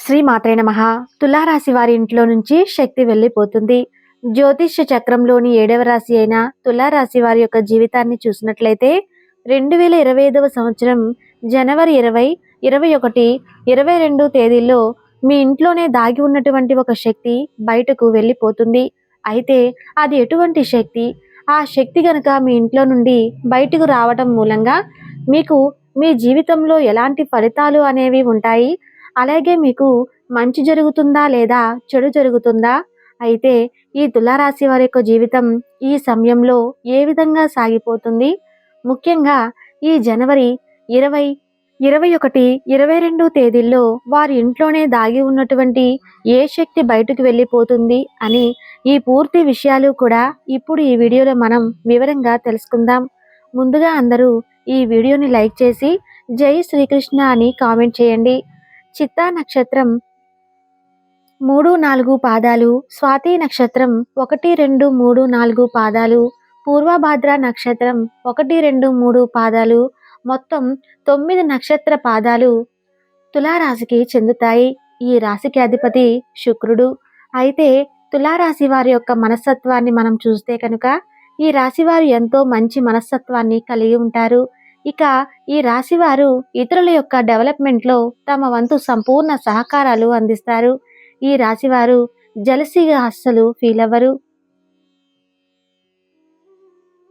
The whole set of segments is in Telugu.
శ్రీ మాత్రే నమః. తులారాశి వారి ఇంట్లో నుంచి శక్తి వెళ్ళిపోతుంది. జ్యోతిష్య చక్రంలోని 7వ రాశి అయిన తులారాశి వారి యొక్క జీవితాన్ని చూసినట్లయితే 2025వ సంవత్సరం జనవరి 20, 21, 22 తేదీల్లో మీ ఇంట్లోనే దాగి ఉన్నటువంటి ఒక శక్తి బయటకు వెళ్ళిపోతుంది. అయితే అది ఎటువంటి శక్తి? ఆ శక్తి గనుక మీ ఇంట్లో నుండి బయటకు రావటం మూలంగా మీకు మీ జీవితంలో ఎలాంటి ఫలితాలు అనేవి ఉంటాయి? అలాగే మీకు మంచి జరుగుతుందా లేదా చెడు జరుగుతుందా? అయితే ఈ తులారాశి వారి యొక్క జీవితం ఈ సమయంలో ఏ విధంగా సాగిపోతుంది? ముఖ్యంగా ఈ జనవరి 20, 21, 22 తేదీల్లో వారి ఇంట్లోనే దాగి ఉన్నటువంటి ఏ శక్తి బయటకు వెళ్ళిపోతుంది అని ఈ పూర్తి విషయాలు కూడా ఇప్పుడు ఈ వీడియోలో మనం వివరంగా తెలుసుకుందాం. ముందుగా అందరూ ఈ వీడియోని లైక్ చేసి జై శ్రీకృష్ణ అని కామెంట్ చేయండి. చిత్తా నక్షత్రం 3, 4 పాదాలు, స్వాతి నక్షత్రం 1, 2, 3, 4 పాదాలు, పూర్వభాద్ర నక్షత్రం 1, 2, 3 పాదాలు, మొత్తం 9 నక్షత్ర పాదాలు తులారాశికి చెందుతాయి. ఈ రాశికి అధిపతి శుక్రుడు. అయితే తులారాశి వారి యొక్క మనస్తత్వాన్ని మనం చూస్తే కనుక ఈ రాశి వారు ఎంతో మంచి మనస్తత్వాన్ని కలిగి ఉంటారు. ఇక ఈ రాశి వారు ఇతరుల యొక్క డెవలప్మెంట్లో తమ వంతు సంపూర్ణ సహకారాలు అందిస్తారు. ఈ రాశి వారు జలసీగా అస్సలు ఫీల్ అవ్వరు.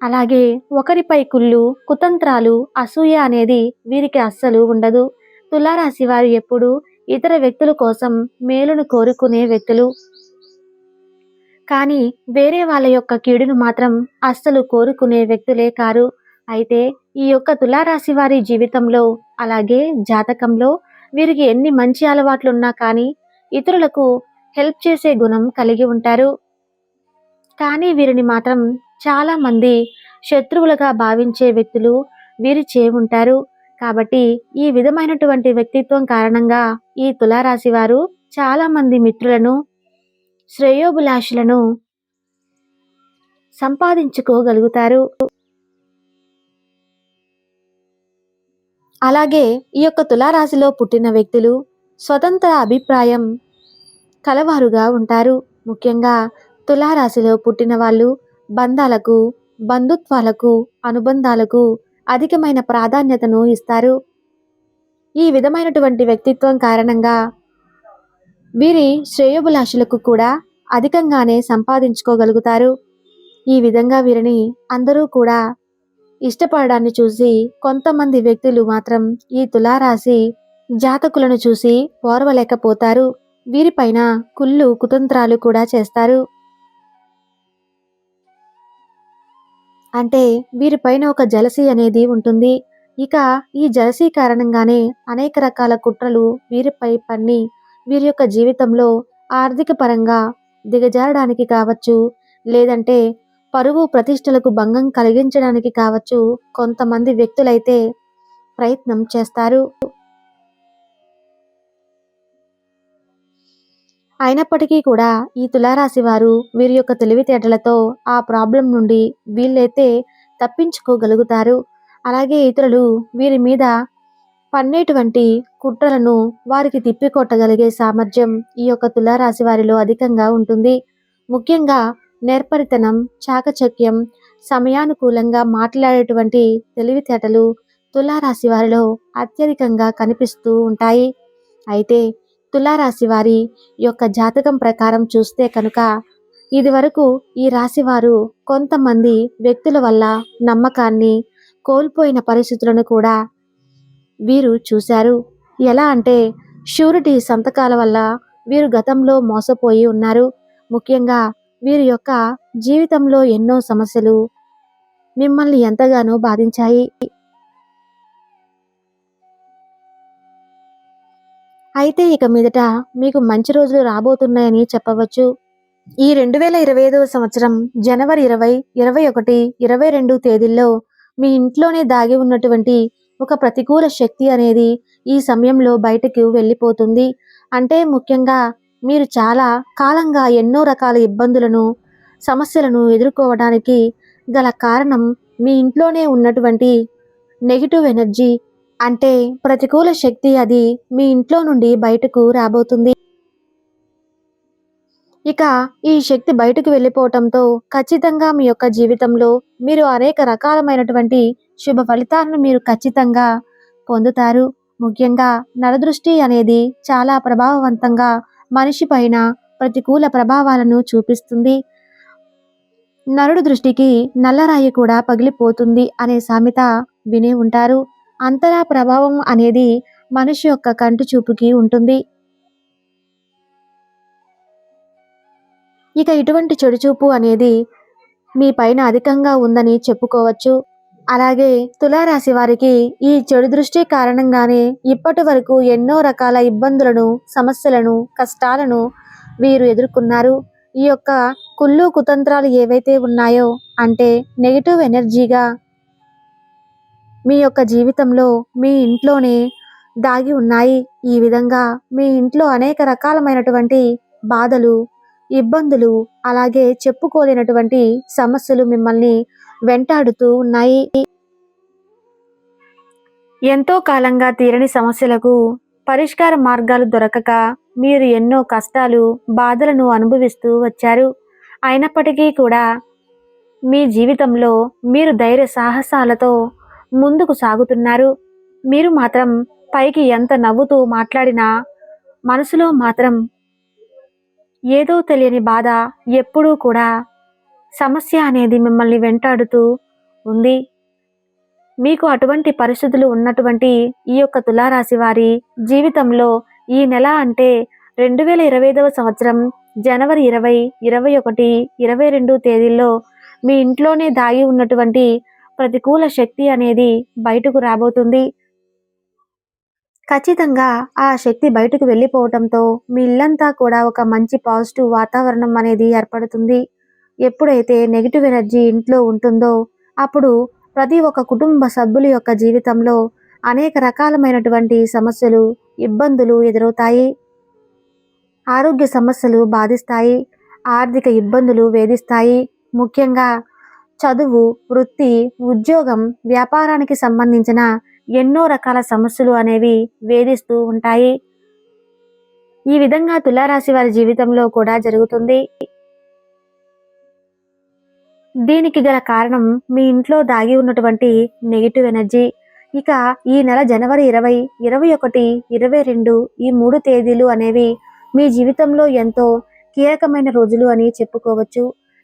అలాగే ఒకరిపై కుళ్ళు, కుతంత్రాలు, అసూయ అనేది వీరికి అస్సలు ఉండదు. తులారాశి వారు ఎప్పుడూ ఇతర వ్యక్తుల కోసం మేలును కోరుకునే వ్యక్తులు, కానీ వేరే వాళ్ళ యొక్క కీడును మాత్రం అస్సలు కోరుకునే వ్యక్తులే కారు. అయితే ఈ యొక్క తులారాశి వారి జీవితంలో అలాగే జాతకంలో వీరికి ఎన్ని మంచి అలవాట్లున్నా కానీ ఇతరులకు హెల్ప్ చేసే గుణం కలిగి ఉంటారు. కానీ వీరిని మాత్రం చాలా మంది శత్రువులుగా భావించే వ్యక్తులు వీరి ఉంటారు. కాబట్టి ఈ విధమైనటువంటి వ్యక్తిత్వం కారణంగా ఈ తులారాశి వారు చాలా మంది మిత్రులను, శ్రేయోభిలాషులను సంపాదించుకోగలుగుతారు. అలాగే ఈ యొక్క తులారాశిలో పుట్టిన వ్యక్తులు స్వతంత్ర అభిప్రాయం కలవారుగా ఉంటారు. ముఖ్యంగా తులారాశిలో పుట్టిన వాళ్ళు బంధాలకు, బంధుత్వాలకు, అనుబంధాలకు అధికమైన ప్రాధాన్యతను ఇస్తారు. ఈ విధమైనటువంటి వ్యక్తిత్వం కారణంగా వీరి శ్రేయోభిలాషులకు కూడా అధికంగానే సంపాదించుకోగలుగుతారు. ఈ విధంగా వీరిని అందరూ కూడా ఇష్టపడడాన్ని చూసి కొంతమంది వ్యక్తులు మాత్రం ఈ తులారాశి జాతకులను చూసి ఓర్వలేకపోతారు. వీరిపైన కుళ్ళు, కుతంత్రాలు కూడా చేస్తారు. అంటే వీరిపైన ఒక జలసీ అనేది ఉంటుంది. ఇక ఈ జలసీ కారణంగానే అనేక రకాల కుట్రలు వీరిపై పన్ని వీరి యొక్క జీవితంలో ఆర్థిక పరంగా దిగజారడానికి కావచ్చు, లేదంటే పరువు ప్రతిష్టలకు భంగం కలిగించడానికి కావచ్చు, కొంతమంది వ్యక్తులైతే ప్రయత్నం చేస్తారు. అయినప్పటికీ కూడా ఈ తులారాశి వారు వీరి యొక్క తెలివితేటలతో ఆ ప్రాబ్లం నుండి వీళ్ళైతే తప్పించుకోగలుగుతారు. అలాగే ఇతరులు వీరి మీద పన్నేటువంటి కుట్రలను వారికి తిప్పికొట్టగలిగే సామర్థ్యం ఈ యొక్క తులారాశి వారిలో అధికంగా ఉంటుంది. ముఖ్యంగా నేర్పరితనం, చాకచక్యం, సమయానుకూలంగా మాట్లాడేటువంటి తెలివితేటలు తులారాశి వారిలో అత్యధికంగా కనిపిస్తూ ఉంటాయి. అయితే తులారాశి వారి యొక్క జాతకం ప్రకారం చూస్తే కనుక ఇదివరకు ఈ రాశివారు కొంతమంది వ్యక్తుల వల్ల నమ్మకాన్ని కోల్పోయిన పరిస్థితులను కూడా వీరు చూశారు. ఎలా అంటే షూరిటీ సంతకాల వల్ల వీరు గతంలో మోసపోయి ఉన్నారు. ముఖ్యంగా వీరి యొక్క జీవితంలో ఎన్నో సమస్యలు మిమ్మల్ని ఎంతగానో బాధించాయి. అయితే ఇక మీదట మీకు మంచి రోజులు రాబోతున్నాయని చెప్పవచ్చు. ఈ 2025వ సంవత్సరం జనవరి 20, 21, 22 తేదీల్లో మీ ఇంట్లోనే దాగి ఉన్నటువంటి ఒక ప్రతికూల శక్తి అనేది ఈ సమయంలో బయటకు వెళ్ళిపోతుంది. అంటే ముఖ్యంగా మీరు చాలా కాలంగా ఎన్నో రకాల ఇబ్బందులను, సమస్యలను ఎదుర్కోవడానికి గల కారణం మీ ఇంట్లోనే ఉన్నటువంటి నెగిటివ్ ఎనర్జీ. అంటే ప్రతికూల శక్తి అది మీ ఇంట్లో నుండి బయటకు రాబోతుంది. ఇక ఈ శక్తి బయటకు వెళ్ళిపోవటంతో ఖచ్చితంగా మీ యొక్క జీవితంలో మీరు అనేక రకాలమైనటువంటి శుభ ఫలితాలను మీరు ఖచ్చితంగా పొందుతారు. ముఖ్యంగా నరదృష్టి అనేది చాలా ప్రభావవంతంగా మనిషి పైన ప్రతికూల ప్రభావాలను చూపిస్తుంది. నరుడు దృష్టికి నల్లరాయి కూడా పగిలిపోతుంది అనే సామెత వినే ఉంటారు. అంతరా ప్రభావం అనేది మనిషి యొక్క కంటి చూపుకి ఉంటుంది. ఇక ఇటువంటి చెడుచూపు అనేది మీ పైన అధికంగా ఉందని చెప్పుకోవచ్చు. అలాగే తులారాశి వారికి ఈ చెడు దృష్టి కారణంగానే ఇప్పటి వరకు ఎన్నో రకాల ఇబ్బందులను, సమస్యలను, కష్టాలను వీరు ఎదుర్కొన్నారు. ఈ యొక్క కుళ్ళు కుతంత్రాలు ఏవైతే ఉన్నాయో, అంటే నెగిటివ్ ఎనర్జీగా మీ యొక్క జీవితంలో మీ ఇంట్లోనే దాగి ఉన్నాయి. ఈ విధంగా మీ ఇంట్లో అనేక రకాలమైనటువంటి బాధలు, ఇబ్బందులు, అలాగే చెప్పుకోలేనటువంటి సమస్యలు మిమ్మల్ని వెంటాడుతూ ఉన్నాయి. ఎంతో కాలంగా తీరని సమస్యలకు పరిష్కార మార్గాలు దొరకక మీరు ఎన్నో కష్టాలు, బాధలను అనుభవిస్తూ వచ్చారు. అయినప్పటికీ కూడా మీ జీవితంలో మీరు ధైర్య సాహసాలతో ముందుకు సాగుతున్నారు. మీరు మాత్రం పైకి ఎంత నవ్వుతూ మాట్లాడినా మనసులో మాత్రం ఏదో తెలియని బాధ, ఎప్పుడూ కూడా సమస్య అనేది మిమ్మల్ని వెంటాడుతూ ఉంది. మీకు అటువంటి పరిస్థితులు ఉన్నటువంటి ఈ యొక్క తులారాశి వారి జీవితంలో ఈ నెల అంటే 2025వ సంవత్సరం జనవరి 20, 21, 22 తేదీల్లో మీ ఇంట్లోనే దాగి ఉన్నటువంటి ప్రతికూల శక్తి అనేది బయటకు రాబోతుంది. ఖచ్చితంగా ఆ శక్తి బయటకు వెళ్ళిపోవటంతో మీ ఇల్లంతా కూడా ఒక మంచి పాజిటివ్ వాతావరణం అనేది ఏర్పడుతుంది. ఎప్పుడైతే నెగిటివ్ ఎనర్జీ ఇంట్లో ఉంటుందో అప్పుడు ప్రతి ఒక్క కుటుంబ సభ్యుల యొక్క జీవితంలో అనేక రకాలమైనటువంటి సమస్యలు, ఇబ్బందులు ఎదురవుతాయి. ఆరోగ్య సమస్యలు బాధిస్తాయి. ఆర్థిక ఇబ్బందులు వేధిస్తాయి. ముఖ్యంగా చదువు, వృత్తి, ఉద్యోగం, వ్యాపారానికి సంబంధించిన ఎన్నో రకాల సమస్యలు అనేవి వేధిస్తూ ఉంటాయి. ఈ విధంగా తులారాశి వారి జీవితంలో కూడా జరుగుతుంది. దీనికి గల కారణం మీ ఇంట్లో దాగి ఉన్నటువంటి నెగిటివ్ ఎనర్జీ. ఇక ఈ నెల జనవరి 20, 21, 22 ఈ 3 తేదీలు అనేవి మీ జీవితంలో ఎంతో కీలకమైన రోజులు అని చెప్పుకోవచ్చు.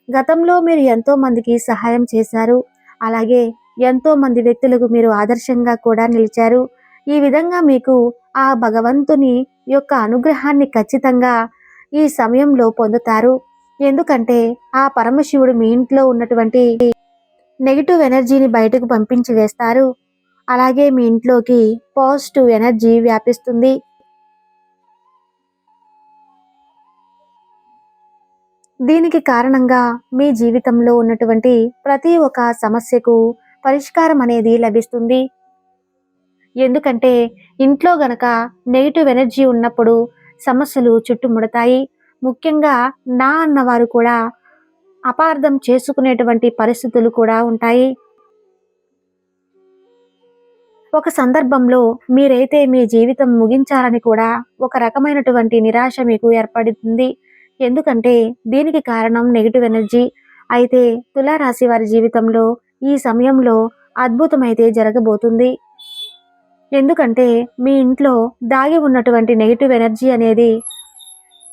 గతంలో మీరు ఎంతో మందికి సహాయం చేశారు. అలాగే ఎంతో మంది వ్యక్తులకు మీరు ఆదర్శంగా కూడా నిలిచారు. ఈ విధంగా మీకు ఆ భగవంతుని యొక్క అనుగ్రహాన్ని ఖచ్చితంగా ఈ సమయంలో పొందుతారు. ఎందుకంటే ఆ పరమశివుడు మీ ఇంట్లో ఉన్నటువంటి నెగిటివ్ ఎనర్జీని బయటకు పంపించి వేస్తారు. అలాగే మీ ఇంట్లోకి పాజిటివ్ ఎనర్జీ వ్యాపిస్తుంది. దీనికి కారణంగా మీ జీవితంలో ఉన్నటువంటి ప్రతి ఒక్క సమస్యకు పరిష్కారం అనేది లభిస్తుంది. ఎందుకంటే ఇంట్లో గనక నెగిటివ్ ఎనర్జీ ఉన్నప్పుడు సమస్యలు చుట్టుముడతాయి. ముఖ్యంగా నా అన్నవారు కూడా అపార్థం చేసుకునేటువంటి పరిస్థితులు కూడా ఉంటాయి. ఒక సందర్భంలో మీరైతే మీ జీవితం ముగించాలని కూడా ఒక రకమైనటువంటి నిరాశ మీకు ఏర్పడుతుంది. ఎందుకంటే దీనికి కారణం నెగిటివ్ ఎనర్జీ. అయితే తులారాశి వారి జీవితంలో ఈ సమయంలో అద్భుతమైతే జరగబోతుంది. ఎందుకంటే మీ ఇంట్లో దాగి ఉన్నటువంటి నెగిటివ్ ఎనర్జీ అనేది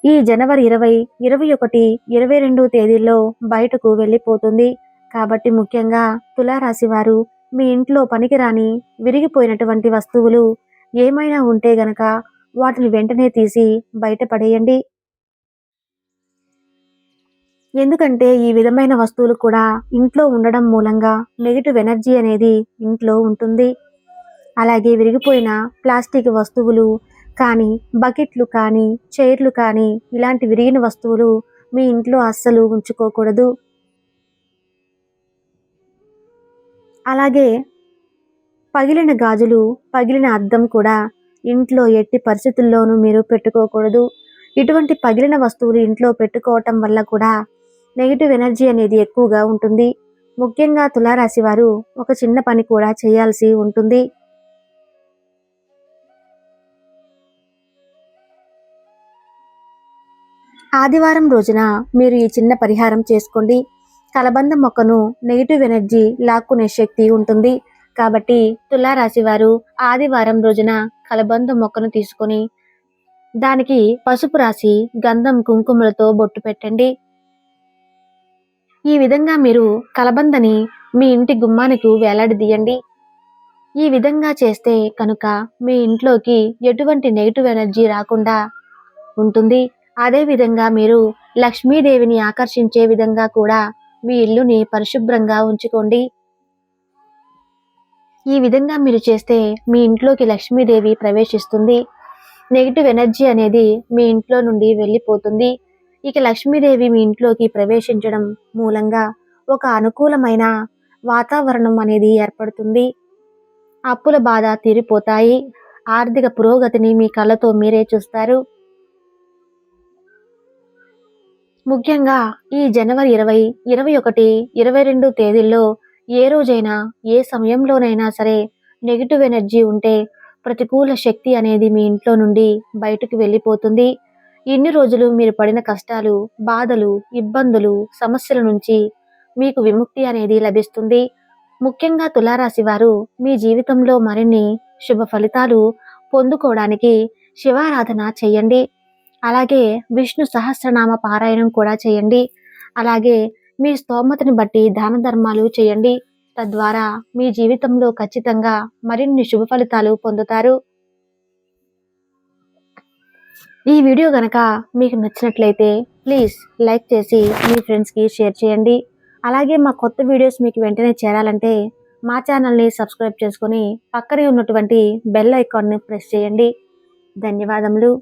ఈ జనవరి 20, 21, 22 తేదీల్లో బయటకు వెళ్ళిపోతుంది. కాబట్టి ముఖ్యంగా తులారాశి వారు మీ ఇంట్లో పనికిరాని విరిగిపోయినటువంటి వస్తువులు ఏమైనా ఉంటే గనక వాటిని వెంటనే తీసి బయటపడేయండి. ఎందుకంటే ఈ విధమైన వస్తువులు కూడా ఇంట్లో ఉండడం మూలంగా నెగిటివ్ ఎనర్జీ అనేది ఇంట్లో ఉంటుంది. అలాగే విరిగిపోయిన ప్లాస్టిక్ వస్తువులు కానీ, బకెట్లు కానీ, చైర్లు కానీ ఇలాంటి విరిగిన వస్తువులు మీ ఇంట్లో అస్సలు ఉంచుకోకూడదు. అలాగే పగిలిన గాజులు, పగిలిన అద్దం కూడా ఇంట్లో ఎట్టి పరిస్థితుల్లోనూ మీరు పెట్టుకోకూడదు. ఇటువంటి పగిలిన వస్తువులు ఇంట్లో పెట్టుకోవటం వల్ల కూడా నెగిటివ్ ఎనర్జీ అనేది ఎక్కువగా ఉంటుంది. ముఖ్యంగా తులారాశి వారు ఒక చిన్న పని కూడా చేయాల్సి ఉంటుంది. ఆదివారం రోజున మీరు ఈ చిన్న పరిహారం చేసుకోండి. కలబంద మొక్కను నెగిటివ్ ఎనర్జీ లాక్కునే శక్తి ఉంటుంది. కాబట్టి తులారాశి వారు ఆదివారం రోజున కలబంద మొక్కను తీసుకొని దానికి పసుపు రాసి గంధం కుంకుమలతో బొట్టు పెట్టండి. ఈ విధంగా మీరు కలబందని మీ ఇంటి గుమ్మానికి వేలాడదీయండి. ఈ విధంగా చేస్తే కనుక మీ ఇంట్లోకి ఎటువంటి నెగిటివ్ ఎనర్జీ రాకుండా ఉంటుంది. అదే విధంగా మీరు లక్ష్మీదేవిని ఆకర్షించే విధంగా కూడా మీ ఇల్లుని పరిశుభ్రంగా ఉంచుకోండి. ఈ విధంగా మీరు చేస్తే మీ ఇంట్లోకి లక్ష్మీదేవి ప్రవేశిస్తుంది. నెగిటివ్ ఎనర్జీ అనేది మీ ఇంట్లో నుండి వెళ్ళిపోతుంది. ఇక లక్ష్మీదేవి మీ ఇంట్లోకి ప్రవేశించడం మూలంగా ఒక అనుకూలమైన వాతావరణం అనేది ఏర్పడుతుంది. అప్పుల బాధ తీరిపోతాయి. ఆర్థిక పురోగతిని మీ కళ్ళతో మీరే చూస్తారు. ముఖ్యంగా ఈ జనవరి 20, 21, 22 తేదీల్లో ఏ రోజైనా ఏ సమయంలోనైనా సరే నెగిటివ్ ఎనర్జీ ఉంటే ప్రతికూల శక్తి అనేది మీ ఇంట్లో నుండి బయటకు వెళ్ళిపోతుంది. ఇన్ని రోజులు మీరు పడిన కష్టాలు, బాధలు, ఇబ్బందులు, సమస్యల నుంచి మీకు విముక్తి అనేది లభిస్తుంది. ముఖ్యంగా తులారాశి వారు మీ జీవితంలో మరిన్ని శుభ ఫలితాలు పొందుకోవడానికి శివారాధన చేయండి. అలాగే విష్ణు సహస్రనామ పారాయణం కూడా చేయండి. అలాగే మీ స్తోమతని బట్టి దాన ధర్మాలు చేయండి. తద్వారా మీ జీవితంలో ఖచ్చితంగా మరిన్ని శుభ ఫలితాలు పొందుతారు. ఈ వీడియో గనక మీకు నచ్చినట్లయితే ప్లీజ్ లైక్ చేసి మీ ఫ్రెండ్స్కి షేర్ చేయండి. అలాగే మా కొత్త వీడియోస్ మీకు వెంటనే చేరాలంటే మా ఛానల్ని సబ్స్క్రైబ్ చేసుకొని పక్కనే ఉన్నటువంటి బెల్ ఐకాన్ని ప్రెస్ చేయండి. ధన్యవాదములు.